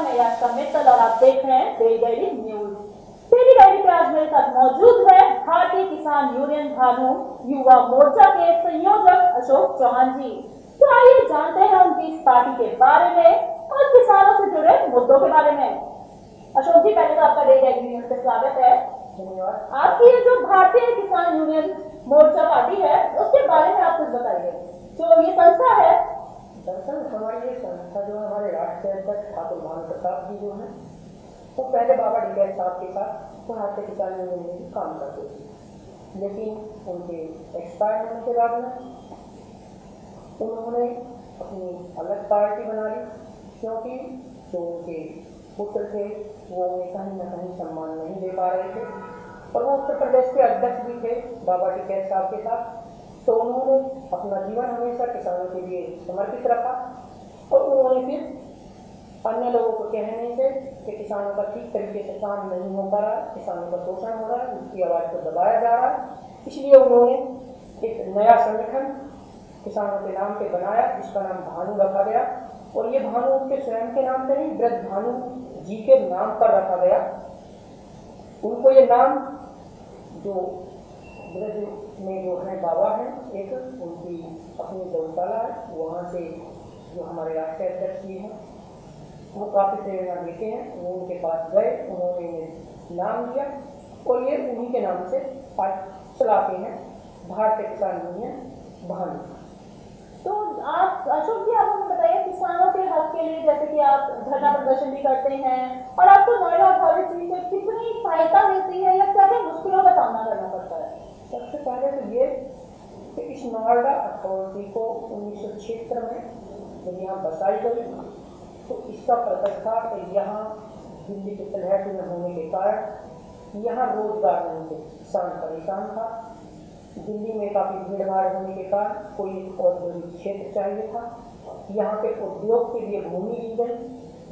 नमस्कार, मैं याशिका मित्तल और आप देख रहे हैं daily diary news. Daily diary पे आज मेरे साथ मौजूद है भारतीय किसान यूनियन भानु युवा मोर्चा के संयोजक अशोक चौहान जी। तो आइए जानते हैं उनकी इस पार्टी के बारे में और किसानों से जुड़े मुद्दों के बारे में। अशोक जी, पहले तो आपका डेली डायरी न्यूज पे स्वागत है। धन्यवाद। आपकी ये जो भारतीय किसान यूनियन मोर्चा पार्टी है उसके बारे में आप कुछ बताइए। जो ये संस्था है, दरअसल हमारी ये संस्था जो हमारे राष्ट्रीय अध्यक्ष ठाकुर भानु प्रताप जी जो हैं वो पहले बाबा डीएस साहब के साथ भारतीय किसान यूनियन में काम करते थे, लेकिन उनके एक्सपायर होने के बाद में उन्होंने अपनी अलग पार्टी बना ली, क्योंकि जो उनके पुत्र थे वो उन्हें कहीं न कहीं सम्मान नहीं दे पा रहे थे और वो उत्तर प्रदेश के अध्यक्ष भी थे बाबा डीएस साहब के साथ। तो उन्होंने अपना जीवन हमेशा किसानों के लिए समर्पित रखा और उन्होंने फिर अन्य लोगों को कहने से कि किसानों का ठीक तरीके से काम नहीं हो पा रहा, किसानों का शोषण हो रहा है, उसकी आवाज़ को दबाया जा रहा है, इसलिए उन्होंने एक नया संगठन किसानों के नाम पे बनाया जिसका नाम भानु रखा गया। और ये भानु उनके स्वयं के नाम पे नहीं, ब्रज भानु जी के नाम पर रखा गया। उनको ये नाम जो ब्रज में जो है बाबा हैं, एक उनकी अपनी गौशाला है, वहाँ से जो हमारे राष्ट्रीय अध्यक्ष जी हैं वो काफ़ी प्रेरणा देते हैं। वो उनके पास गए, उन्होंने नाम दिया और ये उन्हीं के नाम से आज चलाते हैं भारतीय किसान यूनियन भानु। तो आप अशोक जी, आप हमें बताइए किसानों के हक के लिए, जैसे कि आप धरना प्रदर्शन भी करते हैं और आपको नोएडा अथॉरिटी से कितनी सहायता मिलती है या क्या क्या मुश्किलों का सामना करना पड़ता है? सबसे पहले तो ये कि इस नोएडा अथॉरिटी को 1976 में जब यहाँ बसाई गई तो इसका पर्पज था कि यहाँ दिल्ली के तलहट में होने के कारण यहाँ रोजगार नहीं थे, किसान परेशान था। दिल्ली में काफ़ी भीड़ भाड़ होने के कारण कोई औद्योगिक क्षेत्र चाहिए था, यहाँ पे उद्योग के लिए भूमि ली गई।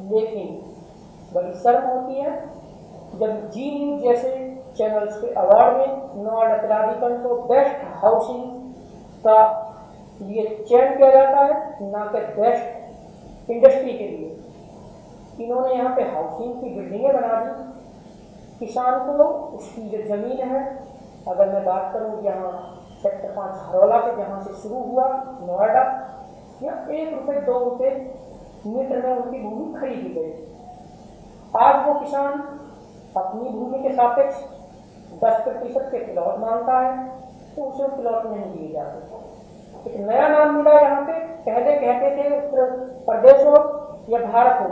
लेकिन बड़ी शर्म होती है जब जी न्यूज जैसे चैनल्स के अवार्ड में नोएडा प्राधिकरण को बेस्ट हाउसिंग का लिए चयन किया जाता है, ना कि बेस्ट इंडस्ट्री के लिए। इन्होंने यहाँ पे हाउसिंग की बिल्डिंगें बना दी, किसान को उसकी जो ज़मीन है, अगर मैं बात करूँ यहाँ सेक्टर 5 हरौला के जहाँ से शुरू हुआ नोएडा, यहाँ 1 रुपये 2 रुपये मीटर में उनकी भूमि खरीदी गई। आज वो किसान अपनी भूमि के सापेक्ष 10% के प्लॉट मांगता है तो उसे प्लॉट नहीं दिए जाते। एक नया नाम मिला यहाँ पे, पहले कहते थे उत्तर प्रदेश हो या भारत हो,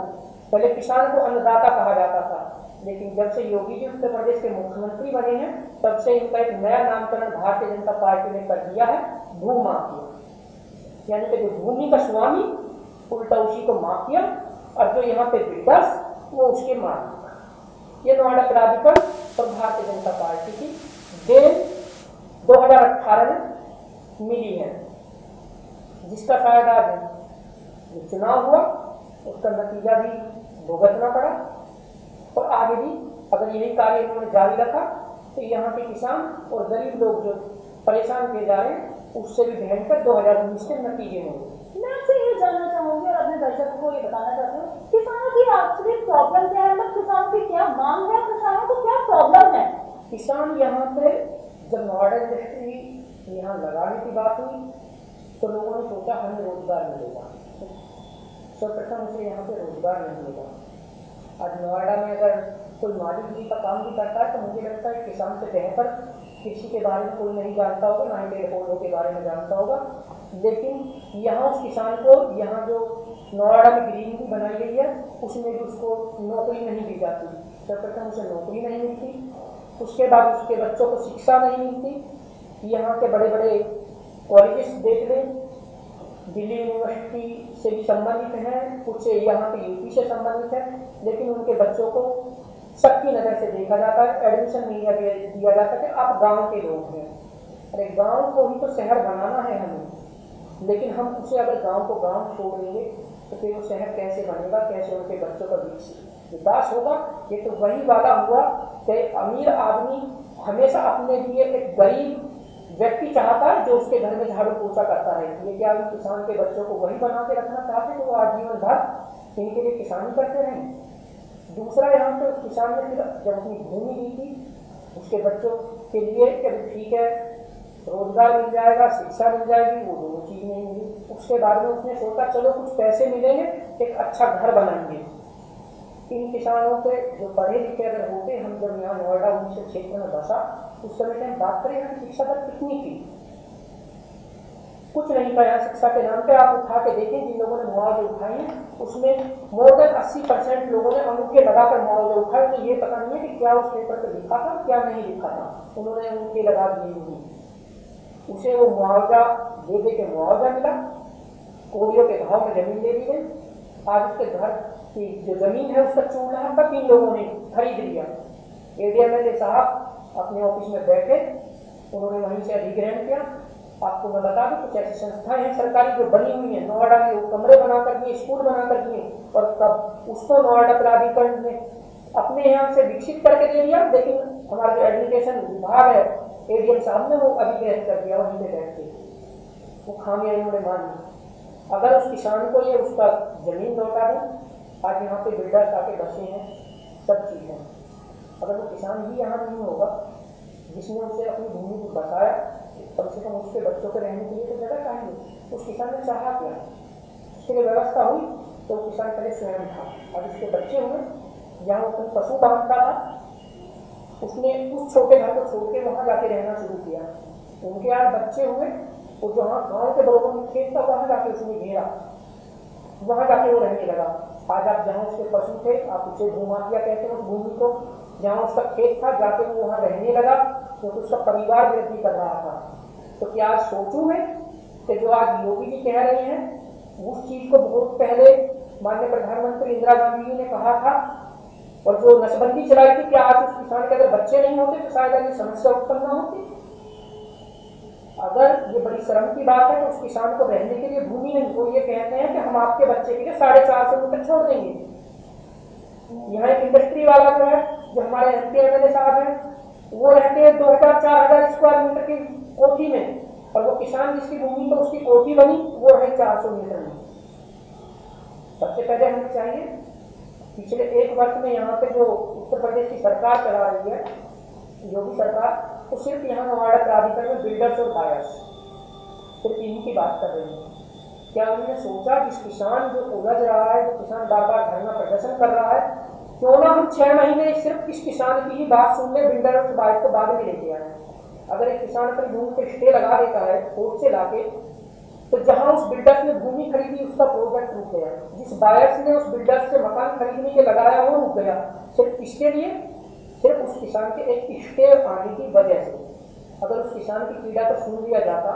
पहले किसान को अन्नदाता कहा जाता था, लेकिन जब से योगी जी उत्तर प्रदेश के मुख्यमंत्री बने हैं तब से इनका एक नया नामकरण भारतीय जनता पार्टी ने कर दिया है, भू माफिया। यानी कि जो भूमि का स्वामी उल्टा उसी को माफिया और जो यहाँ पे बिल्डर्स वो उसके मालिक। ये नोएडा प्राधिकरण और भारतीय जनता पार्टी की देन 2018 में मिली है, जिसका शायद आज जो चुनाव हुआ उसका नतीजा भी भुगतना पड़ा। और आगे भी अगर यही कार्य इन्होंने जारी रखा तो यहाँ के किसान और गरीब लोग जो परेशान किए जा रहे हैं उससे भी भयंकर 2019 के नतीजे होंगे। मैं आपसे ये जानना चाहूँगी और अपने दर्शकों को ये बताना चाहती हूँ, किसानों की एक्चुअली प्रॉब्लम क्या है, मतलब किसानों की क्या मांग है, किसानों को क्या प्रॉब्लम है? किसान यहाँ पे जब नोएडा इंडस्ट्री यहाँ लगाने की बात हुई तो लोगों ने सोचा हमें रोजगार मिलेगा, सर्वप्रथम उसे यहाँ पे रोजगार नहीं मिलेगा। आज नोएडा में अगर कोई मालिकगिरी का काम भी करता है तो मुझे लगता है किसान से बेहतर कृषि के बारे में कोई नहीं जानता होगा, ना ही पेड़ पौधों के बारे में जानता होगा। लेकिन यहाँ उस किसान को यहाँ जो नोएडा में ग्रीन भी बनाई गई है उसमें भी उसको नौकरी नहीं दी जाती, सर्वप्रथम उसे नौकरी नहीं मिलती, उसके बाद उसके बच्चों को शिक्षा नहीं मिलती। यहाँ के बड़े बड़े कॉलेजेस देख लें, दिल्ली यूनिवर्सिटी से भी संबंधित हैं, कुछ यहाँ पे यूपी से संबंधित है, लेकिन उनके बच्चों को सबकी नज़र से देखा जाता है, एडमिशन नहीं दिया जाता कि आप गांव के लोग हैं। अरे गांव को ही तो शहर बनाना है हमें, लेकिन हम उसे अगर गांव को गांव छोड़ देंगे तो फिर वो शहर कैसे बनेगा, कैसे उनके बच्चों का विकास होगा? ये तो वही वादा हुआ कि अमीर आदमी हमेशा अपने लिए एक गरीब व्यक्ति चाहता है जो उसके घर में झाड़ू पोछा करता है। ये क्या उन किसान के बच्चों को वही बना के रखना चाहते तो वो आजीवन भर इनके लिए किसानी करते रहें। दूसरा, यहाँ पे उस किसान ने फिर जब अपनी भूमि दी थी उसके बच्चों के लिए कि ठीक है रोजगार मिल जाएगा, शिक्षा मिल जाएगी, वो दोनों चीज नहीं मिली। उसके बाद में उसने सोचा चलो कुछ पैसे मिलेंगे, एक अच्छा घर बनाएंगे। इन किसानों के जो पढ़े लिखे अगर होते, हम जब यहाँ नोएडा 19 क्षेत्र में बसा उस समय हम बात करें यहाँ शिक्षा दर कितनी थी, कुछ नहीं था। यहाँ शिक्षा के नाम पे आप उठा के देखें जिन लोगों ने मुआवजे उठाए हैं उसमें मोर देन 80% लोगों ने अंगूठे लगाकर मुआवजे उठाए। तो ये पता नहीं है कि क्या उस पेपर पर लिखा था क्या नहीं लिखा था, उन्होंने अंगूठे लगा दिए नहीं। उसे वो मुआवजा दे दे के मुआवजा मिला, कोड़ियों के भाव में जमीन ले दी गई। आज उसके घर की जो जमीन है उसका चूल्हा तक इन लोगों ने खरीद लिया। ADMLA साहब अपने ऑफिस में बैठे, उन्होंने वहीं से अधिग्रहण किया। आपको मैं बता दूं कुछ ऐसी संस्थाएं हैं सरकारी जो बनी हुई हैं, नोएडा में वो कमरे बनाकर दिए, स्कूल बनाकर दिए, और तब उसको नोएडा प्राधिकरण ने अपने यहाँ से विकसित करके दे दिया। लेकिन हमारा जो एडमिनिस्ट्रेशन विभाग है ADM साहब ने वो अधिग्रहण कर दिया वहीं पे बैठ के, वो खामियां इन्होंने मानी। अगर उस किसान को ये उसका जमीन लौटा दें, आज यहाँ पे बिल्डर्स आके बसे हैं, सब चीज़ें, अगर वो किसान ही यहाँ नहीं होगा जिसने उसे अपनी भूमि को बसाया, कम से कम उसके बच्चों के रहने के लिए तो जगह चाहिए। उस किसान ने चाहा क्या, उसके लिए व्यवस्था हुई तो वो किसान पहले स्वयं था, अब उसके बच्चे हुए, जहाँ वो अपने पशु बांधता था उसने उस छोटे घर को छोड़ के वहाँ जाके रहना शुरू किया। उनके आज बच्चे हुए, वो जहाँ गाँव के बरोबर में खेत था वहाँ जाके उसने घेरा, वहाँ जाके वो रहने लगा। आज आप जहाँ उसके पशु थे आप उसे भूमाफिया कहते हैं उस भूमि को, जहाँ उसका खेत था जाके वो वहाँ रहने लगा क्योंकि उसका परिवार वृद्धि कर रहा था। तो क्या आज सोचूं मैं कि जो आज योगी जी कह रहे हैं उस चीज को बहुत पहले माननीय प्रधानमंत्री इंदिरा गांधी जी ने कहा था, और जो नसबंदी चलाई थी, क्या आज उस किसान के अगर बच्चे नहीं होते तो शायद ये समस्या उत्पन्न न होती। अगर ये बड़ी शर्म की बात है कि उस किसान को रहने के लिए भूमि नहीं, वो ये कहते हैं कि हम आपके बच्चे के लिए 450 मीटर छोड़ देंगे। यहाँ एक इंडस्ट्री वाला जो है, जो हमारे MP MLA साहब हैं, वो रहते हैं 2000-4000 स्क्वायर मीटर की कोठी में, और वो किसान जिसकी भूमि पर उसकी कोठी बनी वो है 400 मीटर में। सबसे पहले हमें चाहिए, पिछले 1 वर्ष में यहाँ पे जो उत्तर प्रदेश की सरकार चला रही है, योगी सरकार, तो सिर्फ यहाँ नोएडा प्राधिकरण में बिल्डर्स और बायर्स, सिर्फ इन्हीं की बात कर रही है। क्या उन्होंने सोचा कि किसान जो उलझ रहा है, जो किसान बार बार धरना प्रदर्शन कर रहा है, क्यों ना हम 6 महीने सिर्फ इस किसान की ही बात सुन ले, बिल्डर और बायर्स को बाद में लेके आए। अगर एक किसान अपनी भूमि पे स्टे लगा देता है कोर्ट से लाके, तो जहां उस बिल्डर ने भूमि खरीदी उसका प्रोजेक्ट रुक गया, जिस बायर्स ने उस बिल्डर से मकान खरीदने के लगाया वो रुक गया, सिर्फ इसके लिए, सिर्फ उस किसान के एक स्टे आने की वजह से। अगर उस किसान की पीड़ा को सुन लिया जाता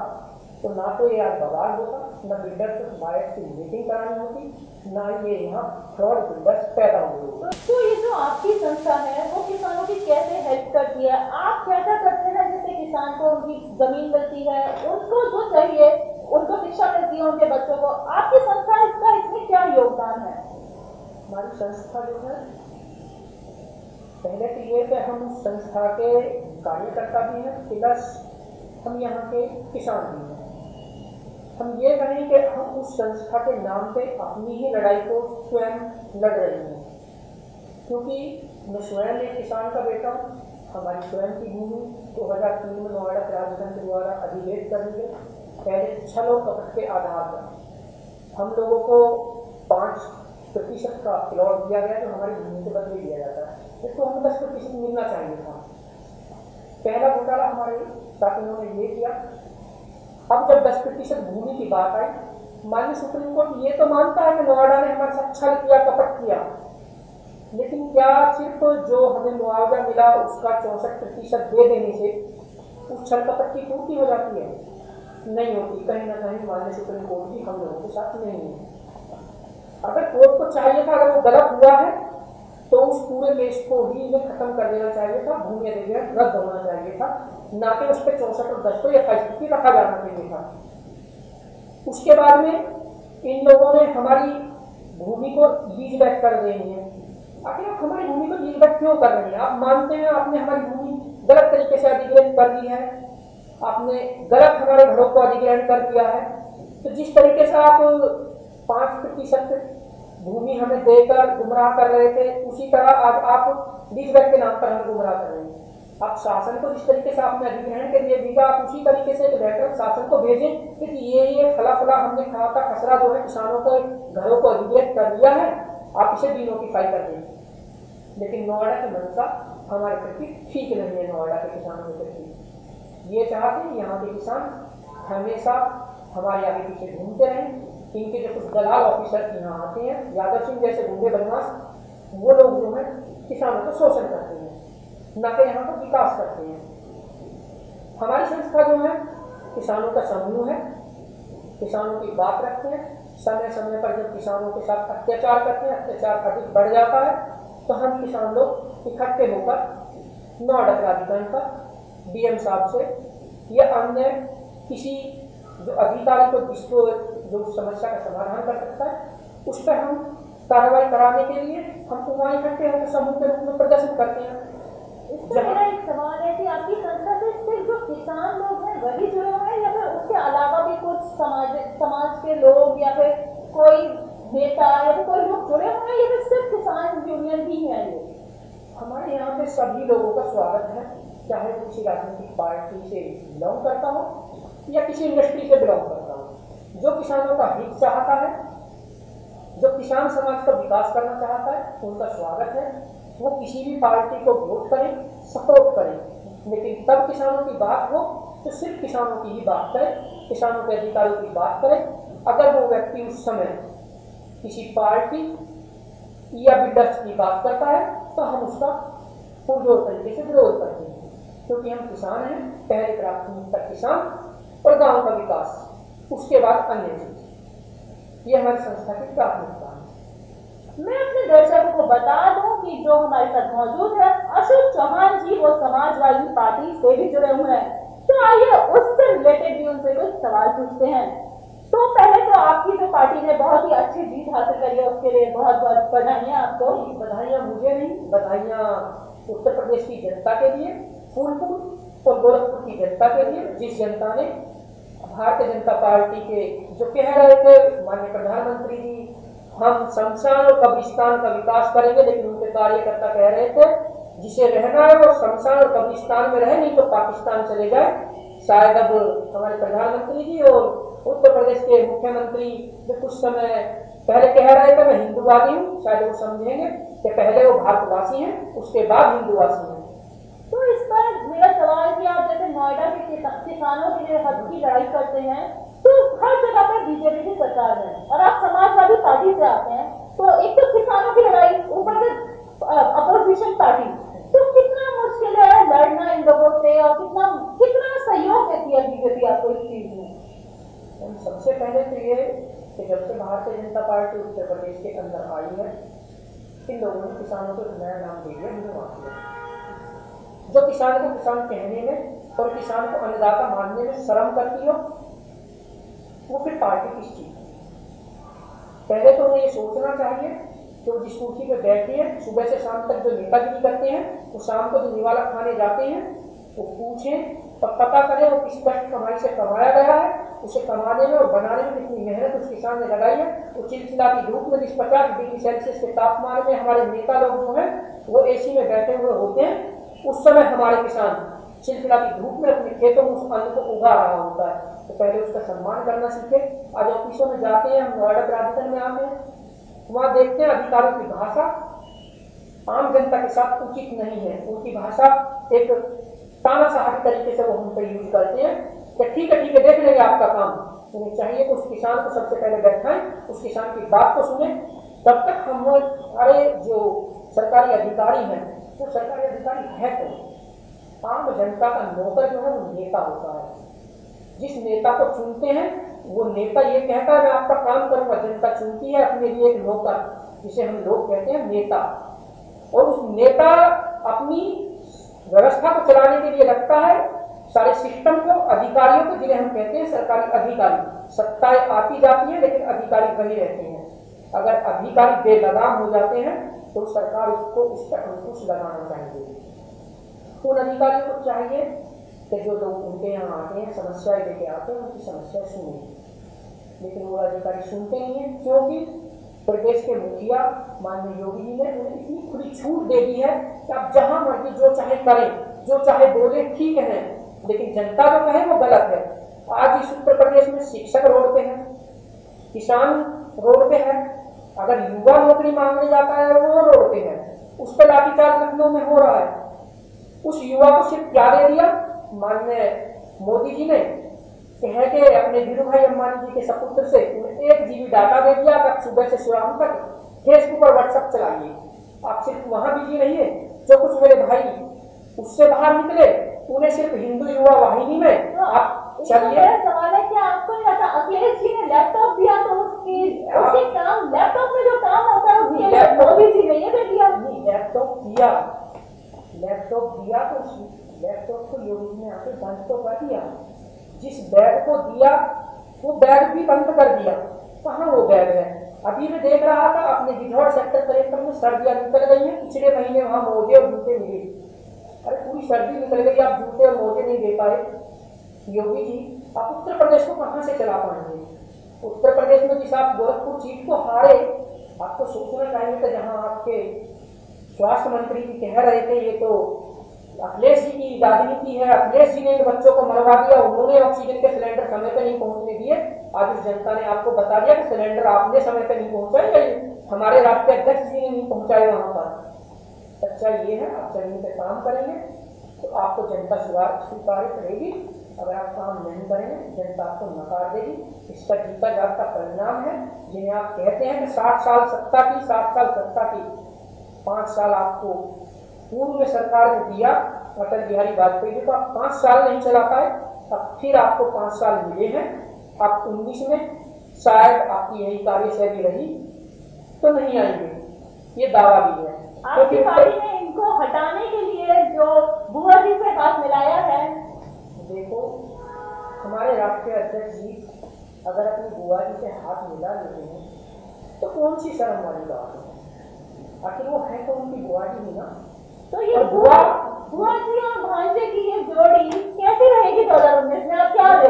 तो ना तो ये आज बवाल होता, न बिल्डर्स और बायर्स की मीटिंग करानी होती, ना ये यहाँ फ्रॉड बिल्डर्स पैदा हुए। तो ये जो आपकी संस्था है वो किसानों की कैसे हेल्प करती है? आप क्या क्या करते हैं जिससे किसान को उनकी जमीन मिलती है, उनको जो चाहिए, उनको शिक्षा मिलती है, उनके बच्चों को? आपकी संस्था इसका इसमें क्या योगदान है? हमारी संस्था जो है, पहले तो ये कि हम उस संस्था के कार्यकर्ता भी हैं, प्लस हम यहाँ के किसान भी हैं। हम ये कहें कि हम उस संस्था के नाम पे अपनी ही लड़ाई को स्वयं लड़ रहे हैं, क्योंकि मैं स्वयं एक किसान का बेटा हूँ। हमारी स्वयं की भूमि 2003 में नोएडा प्राधिकरण के द्वारा अधिग्रहित कर दी गई। पहले छल और कपट के आधार पर हम लोगों को 5% का प्लॉट दिया गया जो हमारी भूमि से बदले दिया जाता है, जिसको हमें 10% मिलना चाहिए था। पहला घोटाला हमारे साथियों ने ये किया। अब जब 10% भूमि की बात आई, माननीय सुप्रीम कोर्ट ये तो मानता है कि नोएडा ने हमारे साथ छल किया, कपट किया, लेकिन क्या सिर्फ जो हमें मुआवजा मिला उसका 64% दे देने से उस छल कपट की पूर्ति हो जाती है? नहीं होती। कहीं ना कहीं माननीय सुप्रीम कोर्ट भी हम लोगों के साथ नहीं है। अगर कोर्ट को चाहिए था, अगर वो गलत हुआ है तो उस पूरे केस को ही खत्म कर देना चाहिए था, भूमि अधिग्रहण रद्द होना चाहिए था, ना कि उस पर 64 और 10 को 28 रखा जाना चाहिए था। उसके बाद में इन लोगों ने हमारी भूमि को लीज बैक कर देनी है। आखिर आप हमारी भूमि को लीज बैक क्यों कर रहे हैं? आप मानते हैं आपने हमारी भूमि गलत तरीके से अधिग्रहण कर दी है, आपने गलत हमारे घरों को अधिग्रहण कर दिया है। तो जिस तरीके से आप 5% भूमि हमें देकर गुमराह कर रहे थे, उसी तरह आज आप लीज के नाम पर हमें गुमराह कर रहे हैं। आप शासन को जिस तरीके से आपने अधिग्रहण के लिए भेजा, आप उसी तरीके से लेटर शासन को भेजें कि ये फला फला हमने कहा था खसरा जो है किसानों को घरों को अधिग्रहित कर दिया है, आप इसे डिनोटिफाई कर दें। लेकिन नोएडा की मंशा हमारे प्रति ठीक नहीं है। नोएडा के किसानों के प्रति ये चाहते हैं यहाँ के किसान हमेशा हमारे आगे पीछे घूमते रहें। इनके जो कुछ दलाल ऑफिसर यहाँ आते हैं, यादव सिंह जैसे गुंडे बदमाश, वो लोग जो है किसानों को शोषण करते हैं, न कि यहाँ पर विकास करते हैं। हमारी संस्था जो है किसानों का समूह है, किसानों की बात रखते हैं। समय समय पर जब किसानों के साथ अत्याचार करते हैं, अत्याचार अधिक बढ़ जाता है, तो हम किसान लोग इकट्ठे होकर नोएडा प्राधिकरण पर डीएम साहब से या अन्य किसी जो अधिकारी को जिसको जो समस्या का समाधान कर सकता है, उस पर हम कार्रवाई कराने के लिए हम वहाँ इकट्ठे होकर समूह के रूप में प्रदर्शन करते हैं। इसमें मेरा एक सवाल है कि आपकी संस्था से सिर्फ जो किसान लोग हैं वही जुड़े हुए हैं, या फिर उसके अलावा भी कुछ समाज के लोग या फिर कोई नेता या फिर कोई लोग जुड़े हुए हैं, या फिर सिर्फ किसान यूनियन ही है? ये हमारे यहाँ पे सभी लोगों का स्वागत है, चाहे वो किसी राजनीतिक पार्टी से बिलोंग करता हो या किसी इंडस्ट्री से बिलोंग करता हो। जो किसानों का हित चाहता है, जो किसान समाज का विकास करना चाहता है, उनका स्वागत है। वो किसी भी पार्टी को वोट करें, सपोर्ट करें, लेकिन तब किसानों की बात हो तो सिर्फ किसानों की ही बात करें, किसानों के अधिकारों की बात करें। अगर वो व्यक्ति उस समय किसी पार्टी या बिल्डर्स की बात करता है तो हम उसका पुरजोर तरीके से विरोध करते हैं, क्योंकि हम किसान हैं। पहले प्राथमिकता किसान और गांव का विकास, उसके बाद अन्य चीज। ये हमारी संस्था की प्राथमिकता है। मैं अपने दर्शकों को बता दूं कि जो हमारे साथ मौजूद है अशोक चौहान जी, वो समाजवादी पार्टी से भी जुड़े हुए हैं। तो आइए उससे रिलेटेड भी उनसे कुछ सवाल पूछते हैं। तो पहले तो आपकी जो पार्टी ने बहुत ही अच्छी जीत हासिल करी है, उसके लिए बहुत बहुत बधाइयाँ आपको। बधाइयाँ मुझे नहीं, बधाइयाँ उत्तर प्रदेश की जनता के लिए, फूलपुर और गोरखपुर की जनता के लिए, जिस जनता ने भारतीय जनता पार्टी के जो कह रहे थे माननीय प्रधानमंत्री जी हम शमशान और कब्रिस्तान का विकास करेंगे, लेकिन उनके कार्यकर्ता कह रहे थे जिसे रहना है वो शमशान और कब्रिस्तान में रहे, नहीं तो पाकिस्तान चले जाए। शायद अब हमारे प्रधानमंत्री जी और उत्तर प्रदेश के मुख्यमंत्री जो कुछ समय पहले कह रहे थे मैं हिंदूवादी हूँ, शायद वो समझेंगे कि पहले वो भारतवासी हैं, उसके बाद हिंदूवासी हैं। तो इस पर मेरा सवाल कि आप जैसे नोएडा के किसानों के लिए हक की लड़ाई करते हैं, तो हर जगह पर बीजेपी की सरकार है और आप समाजवादी पार्टी से आते हैं, तो एक तो किसानों की लड़ाई, ऊपर से अपोजिशन पार्टी, तो कितना मुश्किल है लड़ना इन लोगों से और कितना सहयोग देती है बीजेपी आपको इस चीज में? सबसे पहले तो ये कि जब से भारतीय जनता पार्टी उत्तर प्रदेश के अंदर आई है, इन लोगों ने किसानों को नया नाम दे दिया हिंदू माफिया। जो किसान को किसान कहने में और किसान को अन्नदाता मानने में शर्म करती हो, वो फिर पार्टी किस चीज? पहले तो उन्हें ये सोचना चाहिए कि वो जिस कुर्सी पे बैठे हैं, सुबह से शाम तक जो नेतागिरी करते हैं, वो शाम को जो निवाला खाने जाते हैं, वो पूछें और पता करें वो किस कष्ट कमाई से कमाया गया है, उसे कमाने में और बनाने में कितनी मेहनत उस किसान ने लगाई है। वो चिलचिलाती धूप में जिस 50 डिग्री सेल्सियस के तापमान में हमारे नेता लोग जो हैं वो एसी में बैठे हुए होते हैं, उस समय हमारे किसान चिलचिलाती धूप में अपने खेतों में उस अन्न को उगा रहा होता है। तो पहले उसका सम्मान करना सीखे। आज ऑफिसों में जाते हैं, हम नोएडा प्राधिकरण में आते हैं, वहाँ देखते हैं अधिकारियों की भाषा आम जनता के साथ उचित नहीं है। उनकी भाषा एक तानाशाही तरीके से वो हम पर यूज करते हैं कि ठीक है देख लेंगे आपका काम। उन्हें चाहिए कि उस किसान को सबसे पहले बैठाएं, उस किसान की बात को सुने। तब तक हम हमारे जो सरकारी अधिकारी हैं, वो सरकारी अधिकारी है तो आम जनता का नौकर जो है वो नेता होता है। जिस नेता को चुनते हैं वो नेता ये कहता है मैं आपका काम करूंगा, जनता चुनती है अपने लिए एक नौकर, जिसे हम लोग कहते हैं नेता। और उस नेता अपनी व्यवस्था को चलाने के लिए रखता है सारे सिस्टम को, अधिकारियों को, जिन्हें हम कहते हैं सरकारी अधिकारी। सत्ताएं आती जाती है लेकिन अधिकारी वही रहते हैं। अगर अधिकारी बेलगाम हो जाते हैं तो सरकार उसको उस पर अंकुश लगाना चाहिए। उन अधिकारियों को चाहिए कि जो लोग उनके यहाँ आते हैं समस्याएं लेके आते हैं उनकी समस्या सुने, लेकिन वो अधिकारी सुनते नहीं है, क्योंकि प्रदेश के मुखिया माननीय योगी जी ने उन्हें इतनी खुली छूट दे दी है कि आप जहां मर्जी जो चाहे करें, जो चाहे बोले, ठीक है, लेकिन जनता जो कहे वो गलत है। आज इस उत्तर प्रदेश में शिक्षक रोड पे है, किसान रोड पे है, अगर युवा नौकरी मांगने जाता है वो रोड पे है, उस पर लाठीचार्ज लखनऊ में हो रहा है। उस युवा को सिर्फ क्या दे दिया माननीय मोदी जी ने, कह के अपने धीरू भाई अंबानी जी के सपुत्र से 1 GB डाटा दे दिया कि आप सुबह से शाम तक फेसबुक और व्हाट्सएप चलाइए, आप सिर्फ वहां बिजी रहिए। जो कुछ मेरे भाई उससे बाहर निकले उन्हें सिर्फ हिंदू युवा वाहिनी में आप चलिए। सवाल है कि आपको नहीं लगता अखिलेश जी ने लैपटॉप दिया तो उसके काम, लैपटॉप में जो काम होता है उसके मोदी जी ने ये दे दिया। लैपटॉप दिया तो उस लैपटॉप को योगी ने आके बंद तो कर दिया, जिस बैग को दिया वो बैग भी बंद कर दिया। कहाँ वो बैग है? अभी मैं देख रहा था अपने गिद्धौर सेक्टर 73 में सर्दियां निकल गई है, पिछले महीने वहां मोजे और जूते मिले। अरे पूरी सर्दी निकल गई, आप जूते और मोजे नहीं दे पाए। योगी जी आप उत्तर प्रदेश को कहाँ से चला पाएंगे? उत्तर प्रदेश में जिस आप गोरखपुर सीट को हारे, आपको सोचना चाहिए था जहाँ आपके स्वास्थ्य मंत्री जी कह रहे थे ये तो अखिलेश जी की राजनीति है, अखिलेश जी ने इन बच्चों को मरवा दिया, उन्होंने ऑक्सीजन के सिलेंडर समय पर नहीं पहुंचने दिए। आज इस जनता ने आपको बता दिया कि सिलेंडर आपने समय पर नहीं पहुंचाए या हमारे राष्ट्रीय अध्यक्ष जी ने नहीं पहुंचाए वहां पर। सच्चाई ये है, आप जमीन पे काम करेंगे तो आपको जनता स्वीकार करेगी, अगर आप काम नहीं करेंगे जनता आपको नकार देगी। इसका जीता जागता परिणाम है। जिन्हें आप कहते हैं कि 60 साल सत्ता की, 60 साल सत्ता की, 5 साल आपको पूर्व में सरकार ने दिया अटल बिहारी वाजपेयी जी को, आप 5 साल नहीं चला पाए, अब फिर आपको 5 साल मिले हैं। आप 19 में शायद आपकी यही कार्यशैली रही तो नहीं आएंगे, ये दावा भी है। आपकी पार्टी ने इनको हटाने के लिए जो बुआ जी से हाथ मिलाया है, देखो हमारे राष्ट्रीय अध्यक्ष जी अगर अपनी बुआ जी से हाथ मिला लेते हैं तो कौन सी शर्म वाली बात है? आखिर वो है तो उनकी बुआ जी ही ना। तो ये बुआ जी और भांजे की ये जोड़ी कैसे रहेगी 2019 में? आप क्या हो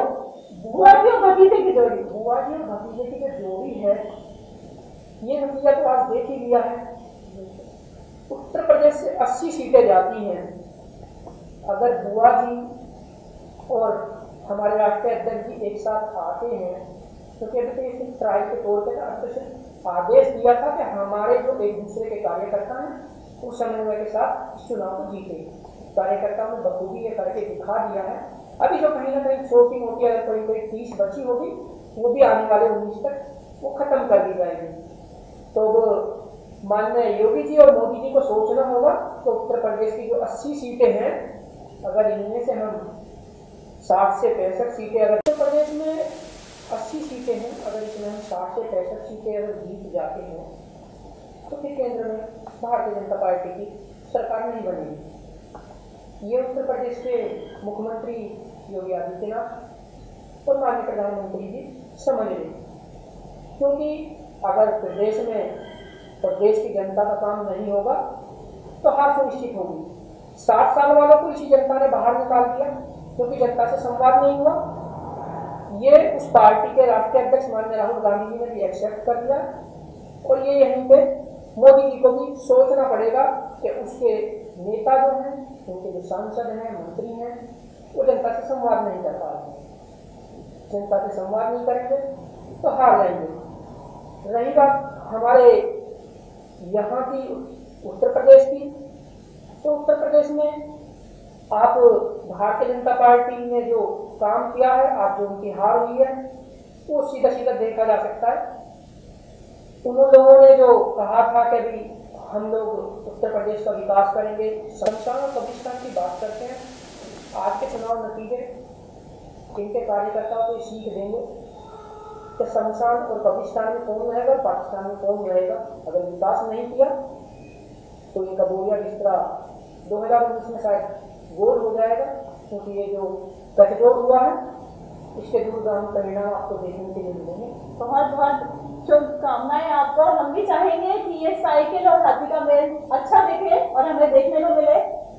बुआ जी और भतीजे की जोड़ी? बुआ जी और भतीजे की जो जोड़ी है ये नतीजा तो आज देख ही लिया है। उत्तर प्रदेश से 80 सीटें जाती हैं, अगर बुआ जी और हमारे राष्ट्रीय अध्यक्ष जी एक साथ आते हैं क्योंकि अभी तो ये सिर्फ ट्राई के तौर पर आदेश दिया था कि हमारे जो एक दूसरे के कार्यकर्ता हैं उस समन्वय के साथ इस चुनाव को जीते। कार्यकर्ताओं ने बखूबी ये करके दिखा दिया है। अभी जो कहीं ना कहीं छोटी मोटी अगर कोई 30 बची होगी वो भी आने वाले 19 तक वो खत्म कर दी जाएगी। तो माननीय योगी जी और मोदी जी को सोचना होगा तो उत्तर प्रदेश की जो 80 सीटें हैं, अगर इनमें से हम 60 से 65 सीटें, अगर उत्तर प्रदेश में 80 सीटें हैं, अगर इसमें हम 60 से 65 सीटें अगर जीत जाते हैं तो फिर केंद्र में भारतीय जनता पार्टी की सरकार नहीं बनेगी। ये उत्तर प्रदेश के मुख्यमंत्री योगी आदित्यनाथ और माननीय प्रधानमंत्री जी समझ लें, क्योंकि अगर प्रदेश में प्रदेश की जनता का काम नहीं होगा तो हार सुनिश्चित होगी। 60 साल वालों को इसी जनता ने बाहर निकाल दिया क्योंकि जनता से संवाद नहीं हुआ। ये उस पार्टी के राष्ट्रीय अध्यक्ष माननीय राहुल गांधी जी ने भी एक्सेप्ट कर दिया और ये यहीं पे मोदी जी को भी सोचना पड़ेगा कि उसके नेता जो हैं, उनके जो सांसद हैं, मंत्री हैं, वो जनता से संवाद नहीं कर पा रहे। जनता से संवाद नहीं करेंगे तो हार जाएंगे। रही बात हमारे यहाँ की उत्तर प्रदेश की, तो उत्तर प्रदेश में आप भारतीय जनता पार्टी ने जो काम किया है, आज जो उनकी हार हुई है वो सीधा सीधा देखा जा सकता है। उन लोगों ने जो कहा था कि अभी हम लोग उत्तर प्रदेश का विकास करेंगे, शमशान और कब्रिस्तान की बात करते हैं। आज के चुनाव नतीजे इनके कार्यकर्ताओं को सीख देंगे कि शमशान और कब्रिस्तान में कौन रहेगा, पाकिस्तान में कौन रहेगा। अगर विकास नहीं किया तो ये कबूरिया बिस्तरा 2019 में शायद गोल हो जाएगा, क्योंकि ये जो गठजोड़ हुआ है इसके दूरगामी परिणाम आपको देखने के लिए मिलेंगे। बहुत बहुत शुभकामनाएं आपको। हम भी चाहेंगे कि ये साइकिल और हाथी का मेल अच्छा दिखे और हमें देखने को मिले।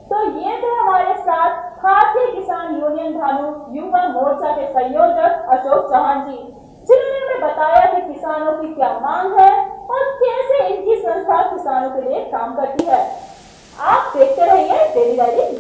तो ये थे हमारे साथ भारतीय किसान यूनियन भानु युवा मोर्चा के संयोजक अशोक चौहान जी, जिन्होंने हमें बताया कि किसानों की क्या मांग है और कैसे इनकी संस्था किसानों के लिए काम करती है। आप देखते रहिए डेली डायरी।